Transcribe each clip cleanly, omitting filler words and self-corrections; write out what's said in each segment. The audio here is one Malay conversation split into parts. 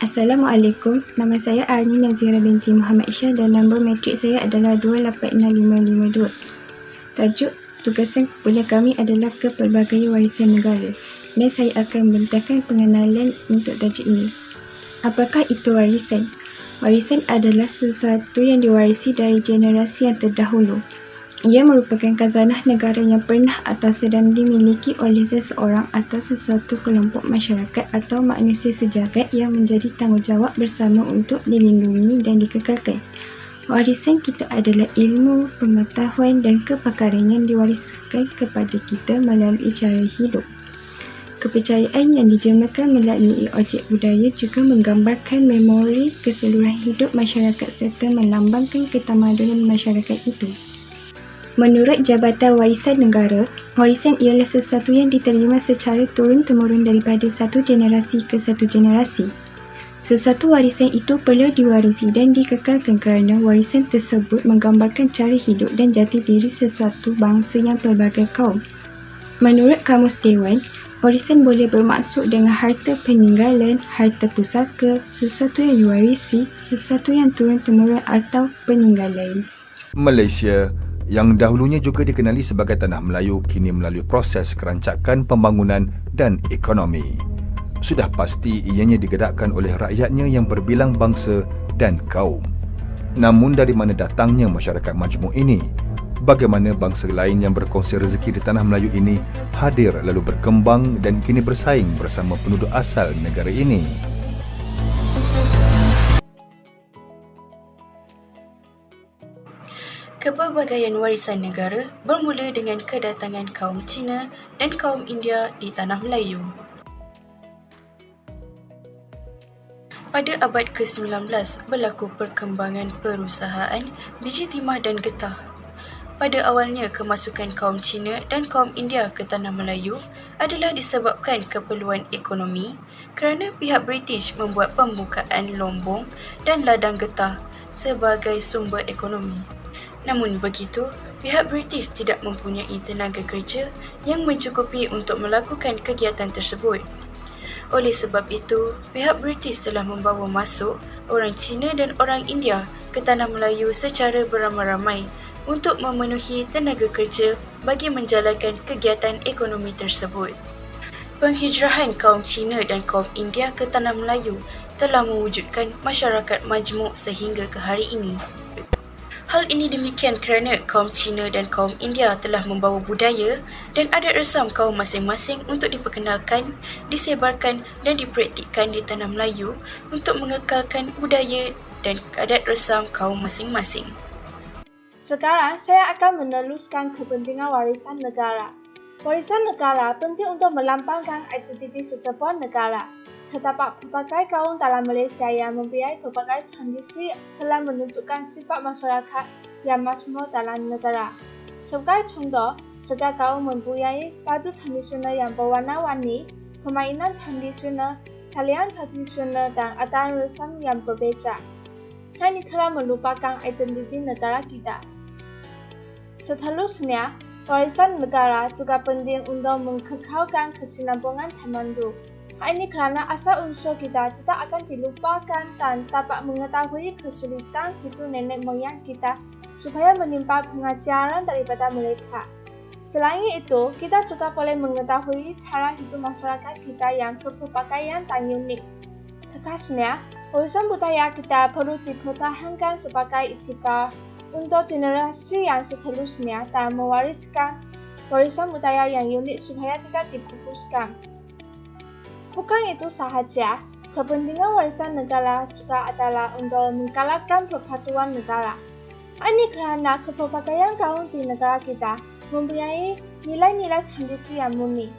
Assalamualaikum, nama saya Arni Nazira binti Muhammad Syah dan nombor matrik saya adalah 286552. Tajuk tugasan kuliah kami adalah Kepelbagaian Warisan Negara dan saya akan membentangkan pengenalan untuk tajuk ini. Apakah itu warisan? Warisan adalah sesuatu yang diwarisi dari generasi yang terdahulu. Ia merupakan khazanah negara yang pernah atau sedang dimiliki oleh seseorang atau sesuatu kelompok masyarakat atau manusia sejagat yang menjadi tanggungjawab bersama untuk dilindungi dan dikekalkan. Warisan kita adalah ilmu, pengetahuan dan kepakaran yang diwariskan kepada kita melalui cara hidup. Kepercayaan yang dijemakan melalui objek budaya juga menggambarkan memori keseluruhan hidup masyarakat serta melambangkan ketamadunan masyarakat itu. Menurut Jabatan Warisan Negara, warisan ialah sesuatu yang diterima secara turun-temurun daripada satu generasi ke satu generasi. Sesuatu warisan itu perlu diwarisi dan dikekalkan kerana warisan tersebut menggambarkan cara hidup dan jati diri sesuatu bangsa yang pelbagai kaum. Menurut Kamus Dewan, warisan boleh bermaksud dengan harta peninggalan, harta pusaka, sesuatu yang diwarisi, sesuatu yang turun-temurun atau peninggalan. Malaysia yang dahulunya juga dikenali sebagai Tanah Melayu kini melalui proses kerancakan pembangunan dan ekonomi. Sudah pasti ianya digedakkan oleh rakyatnya yang berbilang bangsa dan kaum. Namun dari mana datangnya masyarakat majmuk ini? Bagaimana bangsa lain yang berkongsi rezeki di Tanah Melayu ini hadir lalu berkembang dan kini bersaing bersama penduduk asal negara ini? Kepelbagaian warisan negara bermula dengan kedatangan kaum Cina dan kaum India di Tanah Melayu. Pada abad ke-19 berlaku perkembangan perusahaan biji timah dan getah. Pada awalnya kemasukan kaum Cina dan kaum India ke Tanah Melayu adalah disebabkan keperluan ekonomi kerana pihak British membuat pembukaan lombong dan ladang getah sebagai sumber ekonomi. Namun begitu, pihak British tidak mempunyai tenaga kerja yang mencukupi untuk melakukan kegiatan tersebut. Oleh sebab itu, pihak British telah membawa masuk orang Cina dan orang India ke Tanah Melayu secara beramai-ramai untuk memenuhi tenaga kerja bagi menjalankan kegiatan ekonomi tersebut. Penghijrahan kaum Cina dan kaum India ke Tanah Melayu telah mewujudkan masyarakat majmuk sehingga ke hari ini. Hal ini demikian kerana kaum Cina dan kaum India telah membawa budaya dan adat resam kaum masing-masing untuk diperkenalkan, disebarkan dan dipraktikkan di Tanah Melayu untuk mengekalkan budaya dan adat resam kaum masing-masing. Sekarang saya akan meneruskan kepentingan warisan negara. Warisan negara penting untuk melambangkan identiti sesebuah negara. Terdapat pelbagai kaum dalam Malaysia yang mempunyai pelbagai tradisi telah menentukan sifat masyarakat yang makmur dalam negara. Sebagai contoh, setiap kaum mempunyai baju tradisional yang berwarna-warni, permainan tradisional, talian tradisional dan adat resam yang berbeza. Ini telah merupakan identiti negara kita. Seterusnya, warisan negara juga penting untuk mengekalkan kesinambungan tamadun. Hal ini kerana asal-usul kita tidak akan dilupakan dan dapat mengetahui kesulitan hidup nenek moyang kita supaya menimba pengajaran daripada mereka. Selain itu, kita juga boleh mengetahui cara hidup masyarakat kita yang berpakaian dan unik. Tegasnya, warisan budaya kita perlu dipertahankan sebagai iktibar untuk generasi yang seterusnya dan mewariskan warisan budaya yang unik supaya tidak dipupuskan. Bukan itu sahaja, kepentingan warisan negara juga adalah untuk menggalakkan persatuan negara. Ini kerana kepelbagaian kaum di negara kita mempunyai nilai-nilai tradisi yang murni.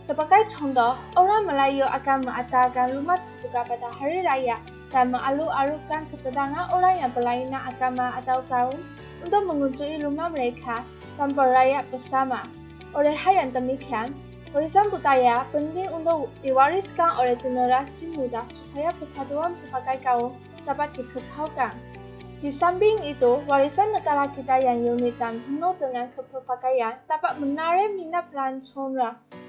Sebagai contoh, orang Melayu akan mengadakan rumah terbuka pada hari raya dan mengalu-alukan kedatangan orang yang berlainan agama atau kaum untuk mengunjungi rumah mereka dan beraya bersama. Oleh hal yang demikian, warisan budaya penting untuk diwariskan oleh generasi muda supaya persatuan berbagai kaum dapat dikekalkan. Di samping itu, warisan negara kita yang unik dan penuh dengan kepelbagaian dapat menarik minat pelancong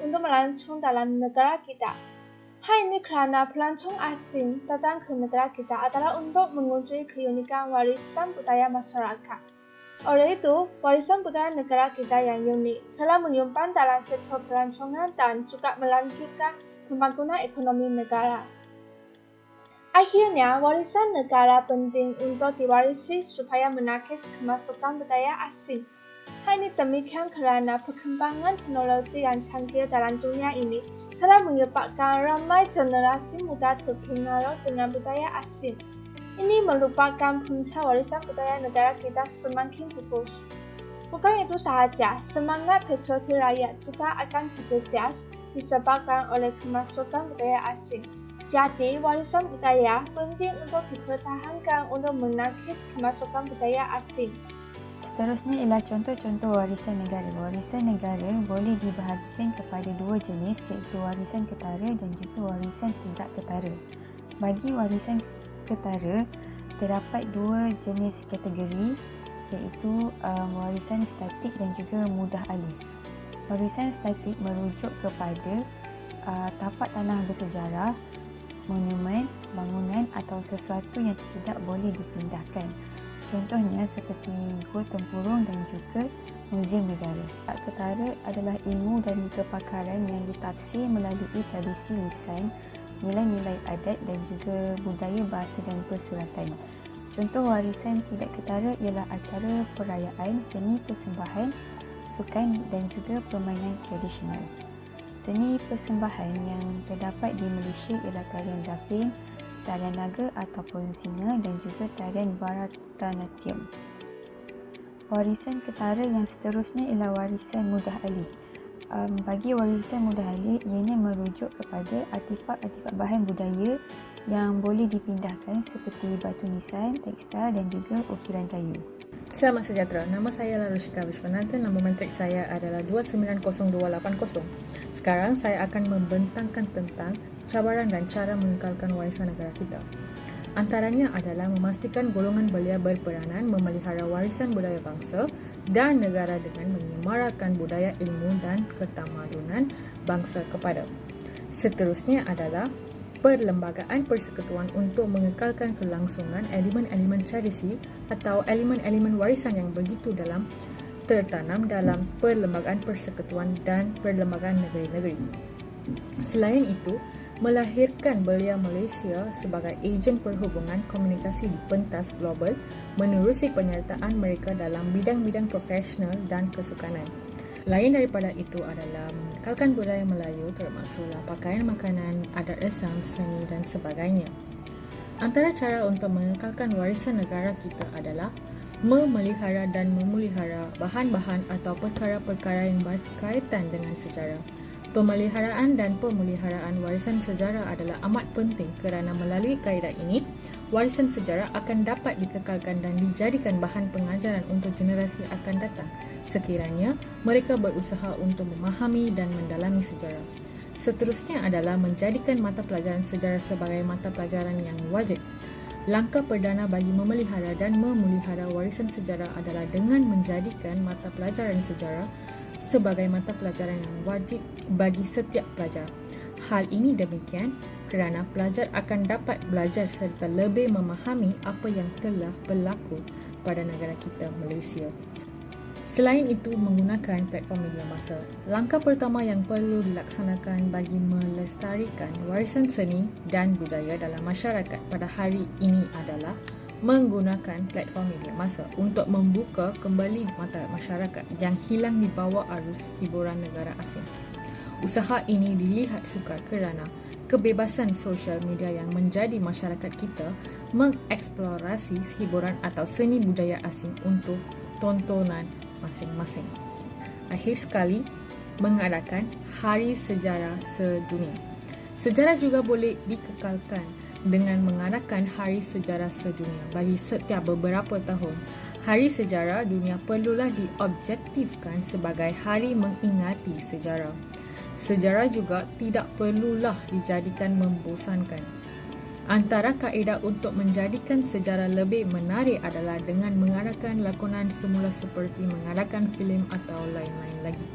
untuk melancong dalam negara kita. Hal ini kerana pelancong asing datang ke negara kita adalah untuk mengunjungi keunikan warisan budaya masyarakat. Oleh itu, warisan budaya negara kita yang unik telah menyumbang dalam sektor pelancongan dan juga melanjutkan pembangunan ekonomi negara. Akhirnya, warisan negara penting untuk diwarisi supaya menakis kemasukan budaya asing. Hal ini demikian kerana perkembangan teknologi yang canggih dalam dunia ini telah menyebabkan ramai generasi muda terpengaruh dengan budaya asing. Ini merupakan punca warisan budaya negara kita semakin bagus. Bukan itu sahaja, semangat patriotik rakyat juga akan terjejas disebabkan oleh kemasukan budaya asing. Jadi, warisan budaya penting untuk dipertahankan untuk menakis kemasukan budaya asing. Seterusnya ialah contoh-contoh warisan negara. Warisan negara boleh dibahagikan kepada dua jenis, iaitu warisan ketara dan juga warisan tidak ketara. Bagi warisan ketara, terdapat dua jenis kategori, iaitu warisan statik dan juga mudah alih. Warisan statik merujuk kepada tapak tanah bersejarah, monumen, bangunan atau sesuatu yang tidak boleh dipindahkan. Contohnya seperti Gua Tempurung dan juga Muzium Negara. Hak ketara adalah ilmu dan kepakaran yang ditafsir melalui tradisi lisan, nilai-nilai adat dan juga budaya bahasa dan persuratan. Contoh warisan tidak ketara ialah acara perayaan, seni persembahan, sukan dan juga permainan tradisional. Seni persembahan yang terdapat di Malaysia ialah tarian dapin, tarian naga ataupun singa dan juga tarian Bharatanatyam. Warisan ketara yang seterusnya ialah warisan mudah alih. Bagi warisan mudah alih, ianya merujuk kepada artifak-artifak bahan budaya yang boleh dipindahkan seperti batu nisan, tekstil dan juga ukiran kayu. Selamat sejahtera, nama saya adalah Rushika Vishwanathan, nombor matrik saya adalah 290280. Sekarang saya akan membentangkan tentang cabaran dan cara mengekalkan warisan negara kita. Antaranya adalah memastikan golongan belia berperanan memelihara warisan budaya bangsa dan negara dengan menyemarakan budaya ilmu dan ketamadunan bangsa kepada. Seterusnya adalah perlembagaan persekutuan untuk mengekalkan kelangsungan elemen-elemen tradisi atau elemen-elemen warisan yang begitu dalam tertanam dalam perlembagaan persekutuan dan perlembagaan negeri-negeri. Selain itu, melahirkan belia Malaysia sebagai ejen perhubungan komunikasi di pentas global menerusi penyertaan mereka dalam bidang-bidang profesional dan kesukanan. Lain daripada itu adalah mengekalkan budaya Melayu termasuklah pakaian, makanan, adat Islam, seni dan sebagainya. Antara cara untuk mengekalkan warisan negara kita adalah memelihara dan memelihara bahan-bahan atau perkara-perkara yang berkaitan dengan sejarah. Pemeliharaan dan pemeliharaan warisan sejarah adalah amat penting kerana melalui kaedah ini, warisan sejarah akan dapat dikekalkan dan dijadikan bahan pengajaran untuk generasi akan datang sekiranya mereka berusaha untuk memahami dan mendalami sejarah. Seterusnya adalah menjadikan mata pelajaran sejarah sebagai mata pelajaran yang wajib. Langkah perdana bagi memelihara dan memelihara warisan sejarah adalah dengan menjadikan mata pelajaran sejarah sebagai mata pelajaran yang wajib bagi setiap pelajar. Hal ini demikian kerana pelajar akan dapat belajar serta lebih memahami apa yang telah berlaku pada negara kita, Malaysia. Selain itu, menggunakan platform media massa. Langkah pertama yang perlu dilaksanakan bagi melestarikan warisan seni dan budaya dalam masyarakat pada hari ini adalah menggunakan platform media massa untuk membuka kembali mata masyarakat yang hilang di bawah arus hiburan negara asing. Usaha ini dilihat sukar kerana kebebasan sosial media yang menjadi masyarakat kita mengeksplorasi hiburan atau seni budaya asing untuk tontonan masing-masing. Akhir sekali, mengadakan Hari Sejarah Sedunia. Sejarah juga boleh dikekalkan dengan mengadakan Hari Sejarah Sedunia bagi setiap beberapa tahun. Hari Sejarah Dunia perlulah diobjektifkan sebagai hari mengingati sejarah. Sejarah juga tidak perlulah dijadikan membosankan. Antara kaedah untuk menjadikan sejarah lebih menarik adalah dengan mengadakan lakonan semula seperti mengadakan filem atau lain-lain lagi.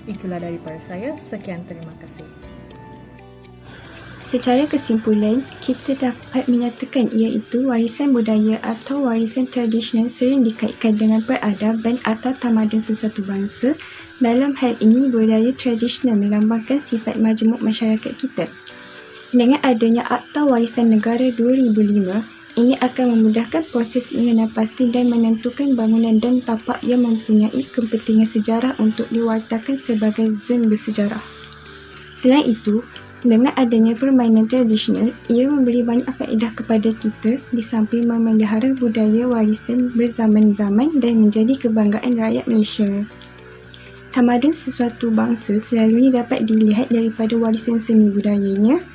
Itulah daripada saya. Sekian, terima kasih. Secara kesimpulan, kita dapat menyatakan iaitu warisan budaya atau warisan tradisional sering dikaitkan dengan peradaban atau tamadun sesuatu bangsa. Dalam hal ini, budaya tradisional melambangkan sifat majmuk masyarakat kita. Dengan adanya Akta Warisan Negara 2005, ini akan memudahkan proses mengenal pasti dan menentukan bangunan dan tapak yang mempunyai kepentingan sejarah untuk diwartakan sebagai zon bersejarah. Selain itu, dengan adanya permainan tradisional, ia memberi banyak faedah kepada kita di samping memelihara budaya warisan berzaman-zaman dan menjadi kebanggaan rakyat Malaysia. Tamadun sesuatu bangsa selalunya dapat dilihat daripada warisan seni budayanya.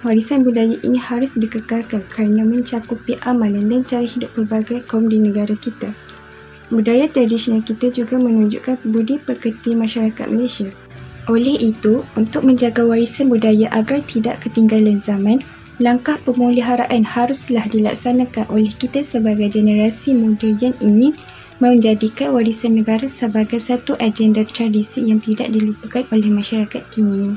Warisan budaya ini harus dikekalkan kerana mencakupi amalan dan cara hidup pelbagai kaum di negara kita. Budaya tradisional kita juga menunjukkan budi pekerti masyarakat Malaysia. Oleh itu, untuk menjaga warisan budaya agar tidak ketinggalan zaman, langkah pemeliharaan haruslah dilaksanakan oleh kita sebagai generasi muda yang ingin menjadikan warisan negara sebagai satu agenda tradisi yang tidak dilupakan oleh masyarakat kini.